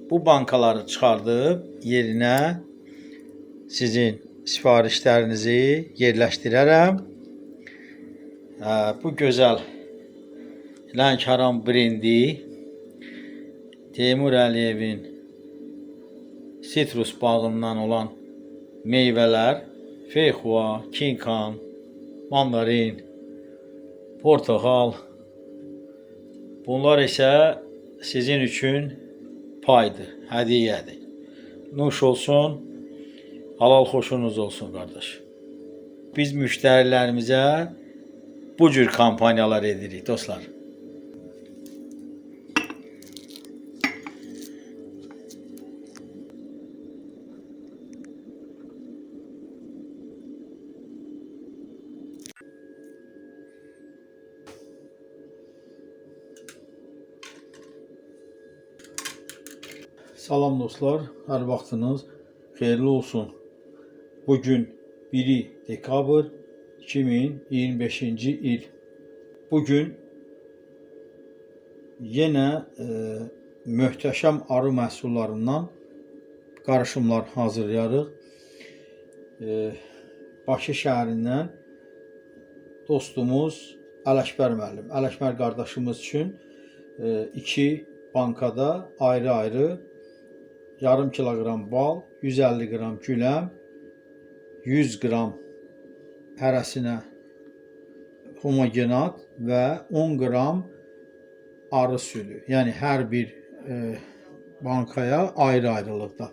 bu bankaları çıxardıb yerinə sizin sifarişlərinizi yerləşdirərəm. Bu gözəl Lənkəran brendi Teymur Əliyevin sitrus bağından olan meyvələr, feyxua, kinkan, mandarin, portakal. Bunlar isə sizin üçün paydır, hədiyyədir. Nuş olsun, halal xoşunuz olsun qardaş. Biz müştərilərimizə bu cür kampanyalar edirik dostlar. Salam dostlar, hər vaxtınız xeyirli olsun. Bugün 1 dekabr 2025-ci il. Bugün yenə möhtəşəm arı məhsullarından qarışımlar hazırlayarıq. Bakı şəhərindən dostumuz Ələkbər müəllim, Ələkbər qardaşımız üçün 2 bankada ayrı-ayrı yarım kilogram bal, 150 qram güləm, 100 qram hərəsinə homogenat və 10 qram arı südü. Yəni hər bir bankaya ayrı-ayrılıqda.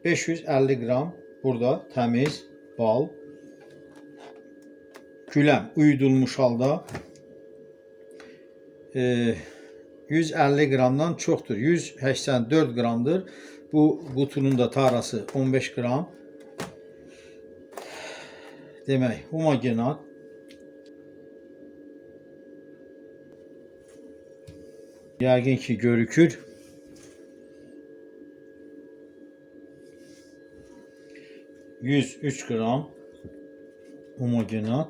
550 qram burada təmiz bal, güləm uyudulmuş halda 150 qramdan çoxdur. 184 qramdır. Bu qutunun da tarası 15 qram. Demək, homogenat. Yəqin ki, görükür. %103 qram homogenat.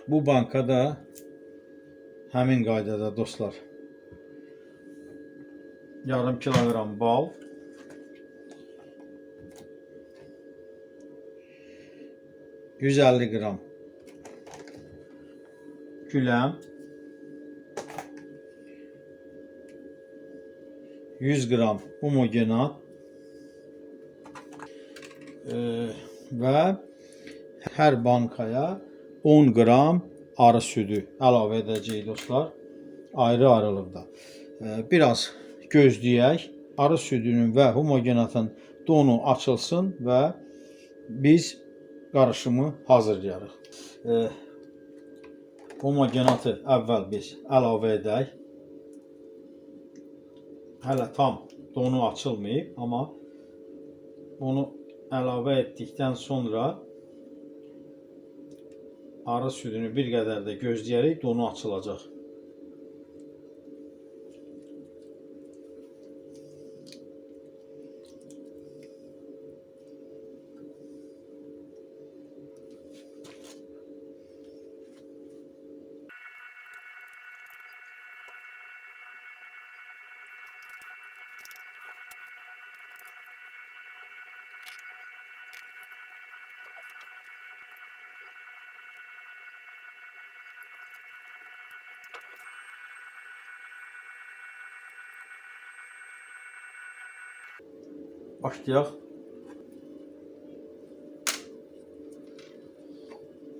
Bu bankada həmin qaydada dostlar. Yarım kilogram bal, %150 qram güləm, 100 qram homogenat və hər bankaya 10 qram arı südü əlavə edəcəyik dostlar. Ayrı-ayrılıqda. Biraz gözləyək. Arı südünün və homogenatın donu açılsın və biz qarışımı hazırlayarıq. Homogenatı əvvəl biz əlavə edək. Hələ tam donu açılmayıb, amma onu əlavə etdikdən sonra arı südünü bir qədər də gözləyərək donu açılacaq. Başlayaq.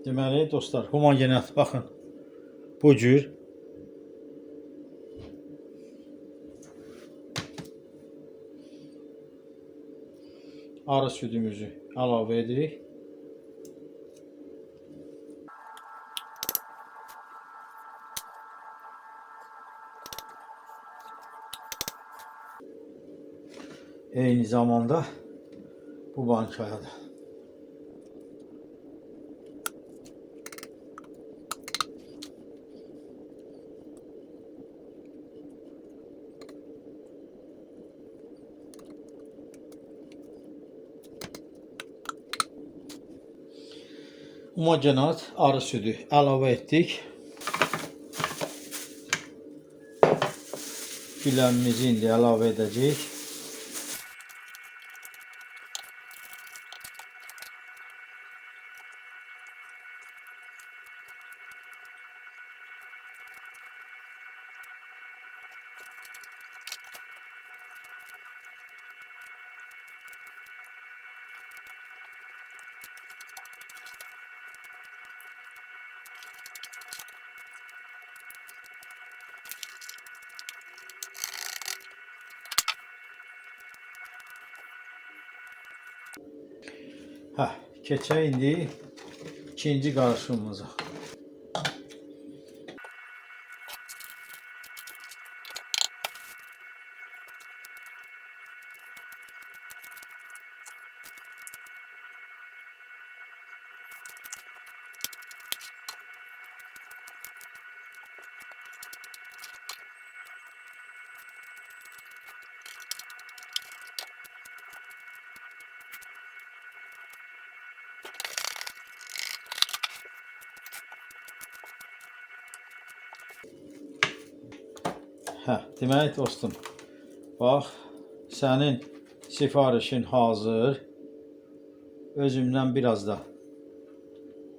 Deməli dostlar, homogenat baxın. Bu cür arı südümüzü əlavə edirik. Eyni zamanda bu bankaya da. Homogenat arı südü əlavə etdik. güləmimizi indi əlavə edəcəyik. Keçək indi ikinci qarışımımıza. Demək dostum, bax, sənin sifarişin hazır. Özümdən biraz da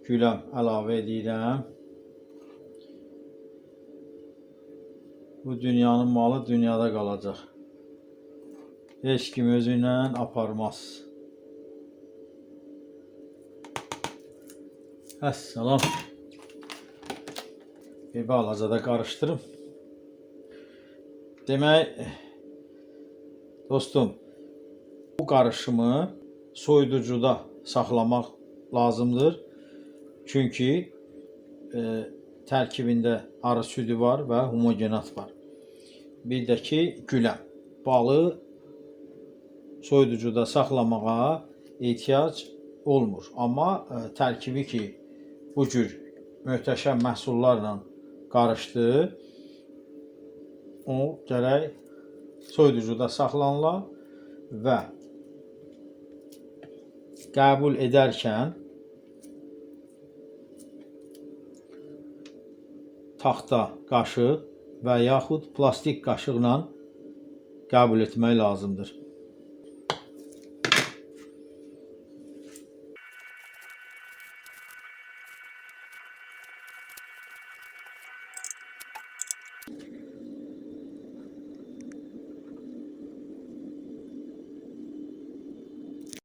güləm əlavə edirəm. Bu dünyanın malı dünyada qalacaq. Heç kim özüylə aparmaz. Əssalam. Bir balaca da qarışdırım. Demək, dostum, bu qarışımı soyuducuda saxlamaq lazımdır. Çünki tərkibində arı südü var və homogenat var. Bir də ki, güləm. Balı soyuducuda saxlamağa ehtiyac olmur. Amma tərkibi ki, bu cür möhtəşəm məhsullarla qarışdı, o gərək soyuducuda saxlanıla və qəbul edərkən taxta qaşıq və yaxud plastik qaşıqla qəbul etmək lazımdır.